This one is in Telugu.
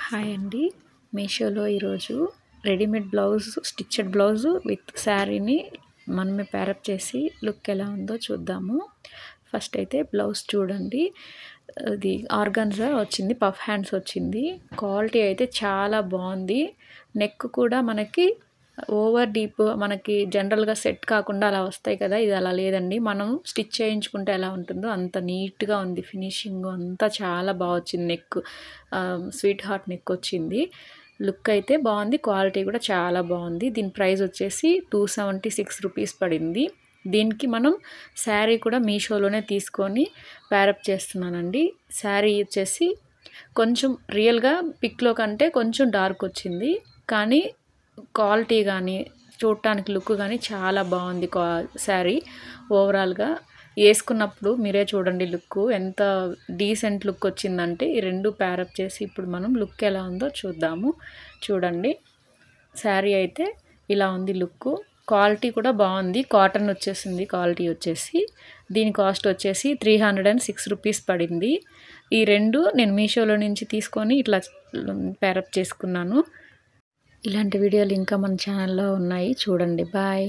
హాయ్ అండి. మీషోలో ఈరోజు readymade blouse stitched blouse with శారీని మనమే ప్యారప్ చేసి లుక్ ఎలా ఉందో చూద్దాము. ఫస్ట్ అయితే బ్లౌజ్ చూడండి. అది ఆర్గాన్జా వచ్చింది, పఫ్ హ్యాండ్స్ వచ్చింది. క్వాలిటీ అయితే చాలా బాగుంది. నెక్ కూడా మనకి ఓవర్ డీప్ మనకి జనరల్గా సెట్ కాకుండా అలా వస్తాయి కదా, ఇది అలా లేదండి. మనం స్టిచ్ చేయించుకుంటే ఎలా ఉంటుందో అంత నీట్గా ఉంది. ఫినిషింగ్ అంతా చాలా బాగా వచ్చింది. నెక్ స్వీట్ హార్ట్ నెక్ వచ్చింది. లుక్ అయితే బాగుంది, క్వాలిటీ కూడా చాలా బాగుంది. దీని ప్రైస్ వచ్చేసి 276 రూపీస్ పడింది. దీనికి మనం శారీ కూడా మీషోలోనే తీసుకొని ప్యారప్ చేస్తున్నానండి. శారీ వచ్చేసి కొంచెం రియల్గా పిక్లో కంటే కొంచెం డార్క్ వచ్చింది, కానీ క్వాలిటీ కానీ చూడటానికి లుక్ కానీ చాలా బాగుంది. శారీ ఓవరాల్గా వేసుకున్నప్పుడు మీరే చూడండి లుక్ ఎంత డీసెంట్ లుక్ వచ్చిందంటే. ఈ రెండు ప్యారప్ చేసి ఇప్పుడు మనం లుక్ ఎలా ఉందో చూద్దాము. చూడండి, శారీ అయితే ఇలా ఉంది లుక్. క్వాలిటీ కూడా బాగుంది, కాటన్ వచ్చేసింది. క్వాలిటీ వచ్చేసి దీని కాస్ట్ వచ్చేసి 306 రూపీస్ పడింది. ఈ రెండు నేను మీషోలో నుంచి తీసుకొని ఇట్లా ప్యారప్ చేసుకున్నాను. ఇలాంటి వీడియోలు ఇంకా మన ఛానల్లో ఉన్నాయి, చూడండి. బాయ్.